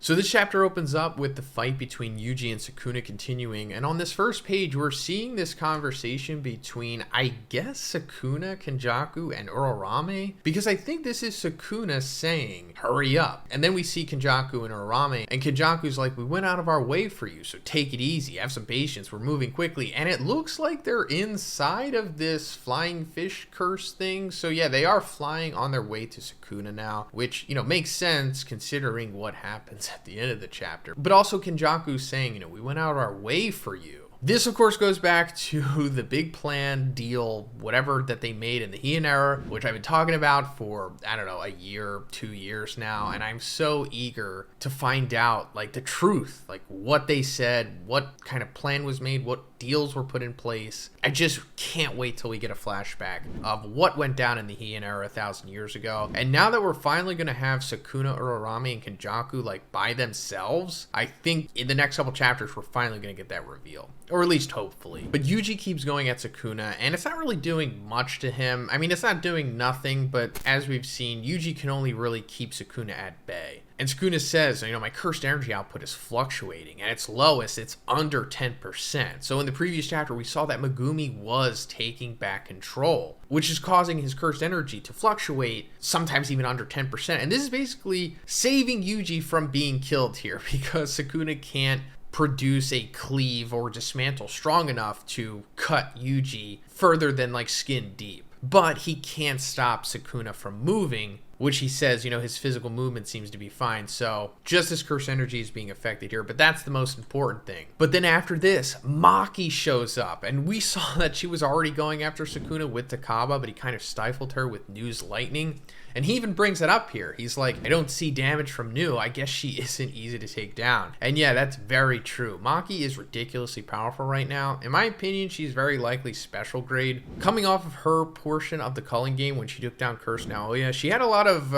So this chapter opens up with the fight between Yuji and Sukuna continuing, and on this first page we're seeing this conversation between, I guess, Sukuna, Kenjaku, and Uraume, because I think this is Sukuna saying, hurry up. And then we see Kenjaku and Uraume, and Kenjaku's like, we went out of our way for you, so take it easy, have some patience, we're moving quickly. And it looks like they're inside of this flying fish curse thing, so yeah, they are flying on their way to Sukuna now, which, you know, makes sense considering what happens at the end of the chapter. But also Kenjaku saying, you know, we went out of our way for you. This, of course, goes back to the big plan, deal, whatever that they made in the Heian era, which I've been talking about for, I don't know, a year, 2 years now, and I'm so eager to find out, like, the truth, like, what they said, what kind of plan was made, what deals were put in place. I just can't wait till we get a flashback of what went down in the Heian era 1,000 years ago. And now that we're finally going to have Sukuna, Uraume, and Kenjaku, like, by themselves, I think in the next couple chapters, we're finally going to get that reveal. Or at least hopefully. But Yuji keeps going at Sukuna, and it's not really doing much to him. I mean, it's not doing nothing, but as we've seen, Yuji can only really keep Sukuna at bay. And Sukuna says, you know, my cursed energy output is fluctuating. At its lowest, it's under 10%. So in the previous chapter, we saw that Megumi was taking back control, which is causing his cursed energy to fluctuate, sometimes even under 10%. And this is basically saving Yuji from being killed here, because Sukuna can't produce a cleave or dismantle strong enough to cut Yuji further than like skin deep. But he can't stop Sukuna from moving, which he says, you know, his physical movement seems to be fine. So just his curse energy is being affected here, but that's the most important thing. But then after this, Maki shows up, and we saw that she was already going after Sukuna with Takaba, but he kind of stifled her with Nu's lightning. And he even brings it up here. He's like, I don't see damage from Nu. I guess she isn't easy to take down. And yeah, that's very true. Maki is ridiculously powerful right now. In my opinion, she's very likely special grade. Coming off of her portion of the culling game when she took down Cursed Naoya, she had a lot of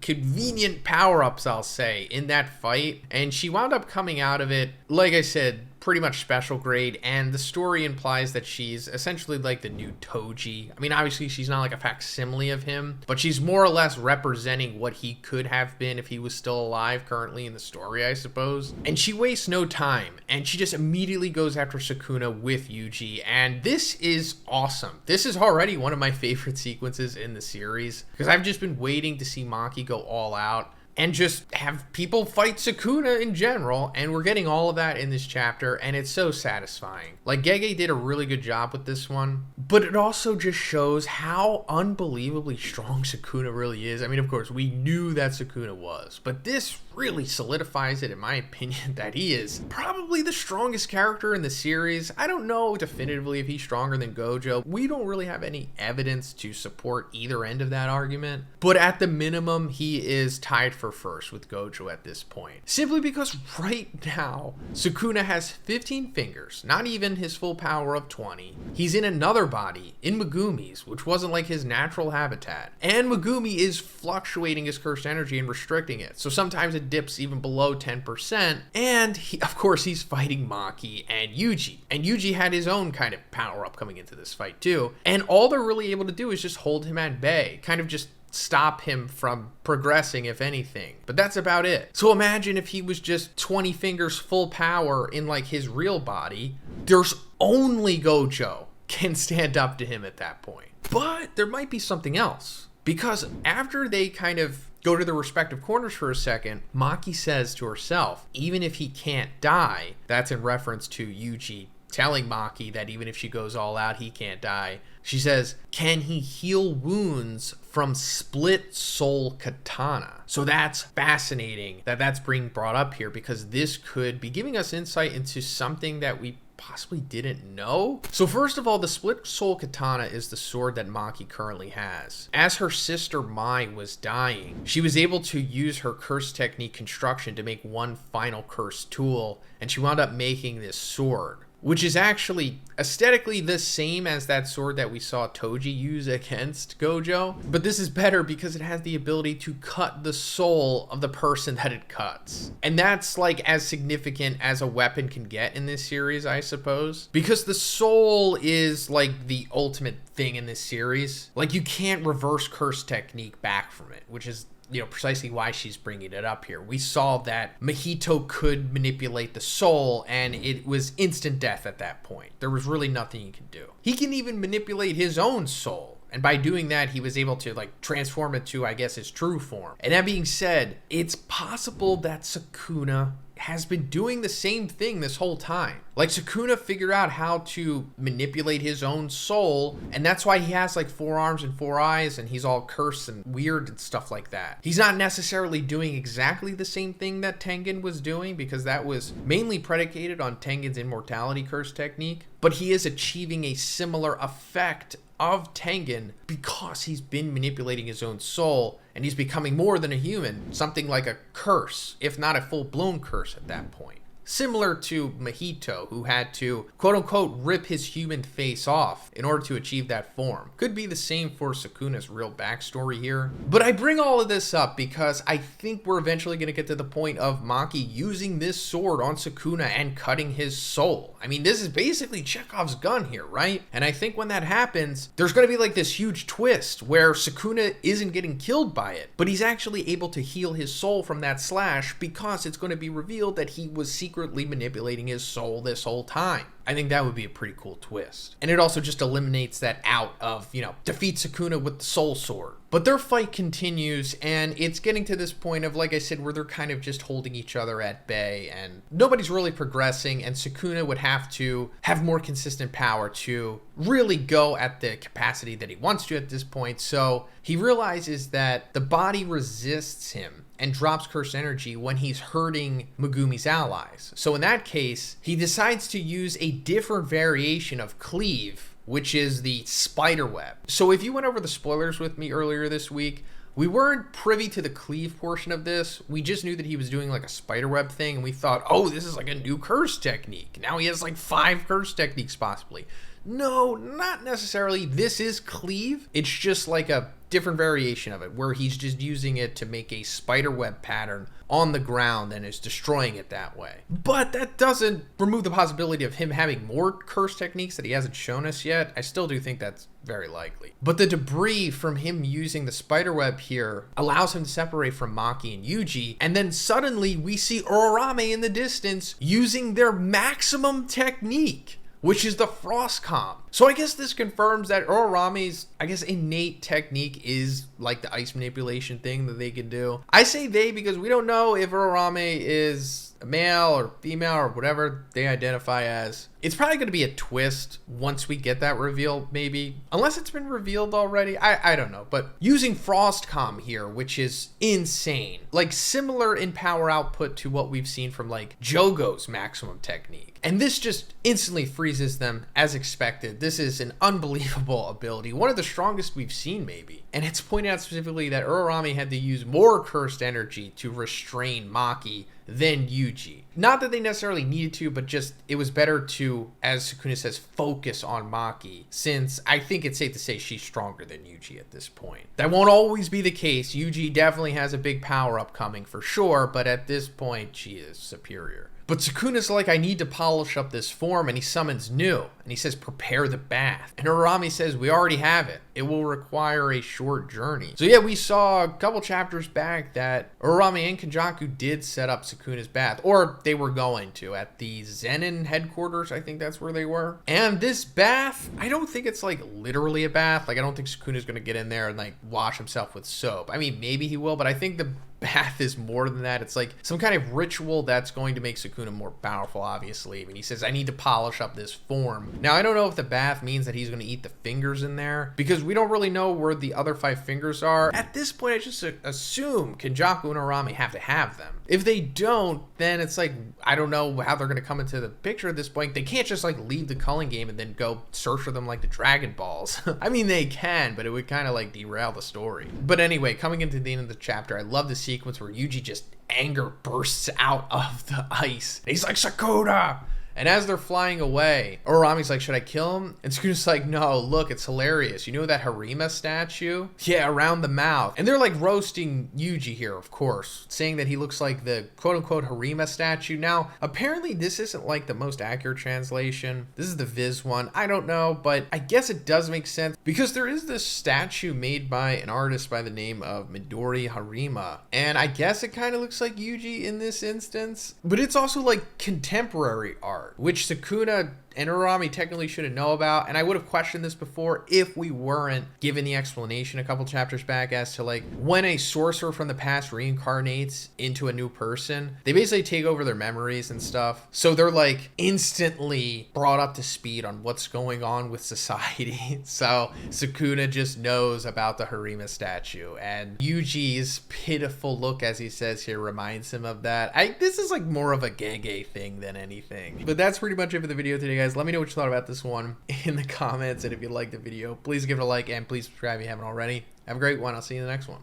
convenient power-ups, I'll say, in that fight. And she wound up coming out of it, like I said, pretty much special grade, and the story implies that she's essentially like the new Toji. I mean, obviously she's not like a facsimile of him, but she's more or less representing what he could have been if he was still alive currently in the story, I suppose. And she wastes no time, and she just immediately goes after Sukuna with Yuji, and this is awesome. This is already one of my favorite sequences in the series, because I've just been waiting to see Maki go all out and just have people fight Sukuna in general, and we're getting all of that in this chapter, and it's so satisfying. Like, Gege did a really good job with this one, but it also just shows how unbelievably strong Sukuna really is. I mean, of course, we knew that Sukuna was, but this really solidifies it, in my opinion, that he is probably the strongest character in the series. I don't know definitively if he's stronger than Gojo. We don't really have any evidence to support either end of that argument, but at the minimum, he is tied for first with Gojo at this point. Simply because right now, Sukuna has 15 fingers, not even his full power of 20. He's in another body, in Megumi's, which wasn't like his natural habitat. And Megumi is fluctuating his cursed energy and restricting it. So sometimes it dips even below 10%. And of course, he's fighting Maki and Yuji. And Yuji had his own kind of power up coming into this fight too. And all they're really able to do is just hold him at bay, kind of just stop him from progressing, if anything. But that's about it. So imagine if he was just 20 fingers full power in like his real body. There's only Gojo can stand up to him at that point. But there might be something else, because after they kind of go to their respective corners for a second, Maki says to herself, even if he can't die, that's in reference to Yuji telling Maki that even if she goes all out, he can't die. She says, can he heal wounds from split soul katana? So that's fascinating that that's being brought up here, because this could be giving us insight into something that we possibly didn't know. So first of all, the split soul katana is the sword that Maki currently has. As her sister Mai was dying, she was able to use her curse technique construction to make one final curse tool, and she wound up making this sword, which is actually aesthetically the same as that sword that we saw Toji use against Gojo. But this is better because it has the ability to cut the soul of the person that it cuts. And that's like as significant as a weapon can get in this series, I suppose. Because the soul is like the ultimate thing in this series. Like, you can't reverse curse technique back from it, which is precisely why she's bringing it up here. We saw that Mahito could manipulate the soul, and it was instant death at that point. There was really nothing he could do. He can even manipulate his own soul. And by doing that, he was able to transform it to, I guess, his true form. And that being said, it's possible that Sukuna has been doing the same thing this whole time. Sukuna figured out how to manipulate his own soul, and that's why he has 4 arms and 4 eyes, and he's all cursed and weird and stuff like that. He's not necessarily doing exactly the same thing that Tengen was doing, because that was mainly predicated on Tengen's immortality curse technique, but he is achieving a similar effect of Tengen because he's been manipulating his own soul, and he's becoming more than a human, something like a curse, if not a full-blown curse at that point. Similar to Mahito, who had to, quote-unquote, rip his human face off in order to achieve that form. Could be the same for Sukuna's real backstory here. But I bring all of this up because I think we're eventually going to get to the point of Maki using this sword on Sukuna and cutting his soul. I mean, this is basically Chekhov's gun here, right? And I think when that happens, there's going to be this huge twist where Sukuna isn't getting killed by it, but he's actually able to heal his soul from that slash because it's going to be revealed that he was secretly manipulating his soul this whole time. I think that would be a pretty cool twist. And it also just eliminates that out of, defeat Sukuna with the soul sword. But their fight continues, and it's getting to this point of, like I said, where they're kind of just holding each other at bay, and nobody's really progressing, and Sukuna would have to have more consistent power to really go at the capacity that he wants to at this point. So he realizes that the body resists him and drops curse energy when he's hurting Megumi's allies. So in that case, he decides to use a different variation of cleave, which is the spider web. So if you went over the spoilers with me earlier this week, we weren't privy to the cleave portion of this. We just knew that he was doing a spider web thing, and we thought, oh, this is a new curse technique. Now he has 5 curse techniques possibly. No, not necessarily. This is cleave. It's just a different variation of it, where he's just using it to make a spider web pattern on the ground and is destroying it that way. But that doesn't remove the possibility of him having more curse techniques that he hasn't shown us yet. I still do think that's very likely. But the debris from him using the spider web here allows him to separate from Maki and Yuji, and then suddenly we see Uraume in the distance using their maximum technique, which is the frost calm. So I guess this confirms that Uraume's, innate technique is the ice manipulation thing that they can do. I say they because we don't know if Uraume is a male or female or whatever they identify as. It's probably going to be a twist once we get that reveal, maybe. Unless it's been revealed already. I don't know. But using frost calm here, which is insane. Similar in power output to what we've seen from Jogo's maximum technique. And this just instantly freezes them as expected. This is an unbelievable ability. One of the strongest we've seen, maybe. And it's pointed out specifically that Uraume had to use more cursed energy to restrain Maki than Yuji. Not that they necessarily needed to, but just it was better to, as Sukuna says, focus on Maki, since I think it's safe to say she's stronger than Yuji at this point. That won't always be the case. Yuji definitely has a big power up coming for sure, but at this point she is superior. But Sukuna's I need to polish up this form, and he summons Nu, and he says, prepare the bath. And Uraume says, we already have it. It will require a short journey. So yeah, we saw a couple chapters back that Uraume and Kenjaku did set up Sukuna's bath, or they were going to, at the Zenin headquarters. I think that's where they were. And this bath, I don't think it's literally a bath. I don't think Sukuna's going to get in there and wash himself with soap. I mean, maybe he will, but I think the bath is more than that. It's some kind of ritual that's going to make Sukuna more powerful, obviously. I mean, he says, I need to polish up this form. Now, I don't know if the bath means that he's going to eat the fingers in there, because we don't really know where the other 5 fingers are. At this point, I just assume Kenjaku and Uraume have to have them. If they don't, then it's I don't know how they're going to come into the picture at this point. They can't just leave the culling game and then go search for them like the Dragon Balls. I mean, they can, but it would kind of derail the story. But anyway, coming into the end of the chapter, I love the sequence where Yuji just anger bursts out of the ice. And he's like, Sakura! And as they're flying away, Uraume's like, should I kill him? And Sukuna's like, no, look, it's hilarious. You know that Harima statue? Yeah, around the mouth. And they're like roasting Yuji here, of course, saying that he looks like the quote-unquote Harima statue. Now, apparently this isn't like the most accurate translation. This is the Viz one. I don't know, but I guess it does make sense because there is this statue made by an artist by the name of Midori Harima. And I guess it kind of looks like Yuji in this instance, but it's also like contemporary art, which Sukuna and Uraume technically shouldn't know about. And I would have questioned this before if we weren't given the explanation a couple chapters back as to like when a sorcerer from the past reincarnates into a new person, they basically take over their memories and stuff. So they're like instantly brought up to speed on what's going on with society. So Sukuna just knows about the Harima statue, and Yuji's pitiful look as he says here reminds him of that. This is like more of a gege thing than anything. But that's pretty much it for the video today, guys. Let me know what you thought about this one in the comments, and if you liked the video, please give it a like and please subscribe if you haven't already. Have a great one. I'll see you in the next one.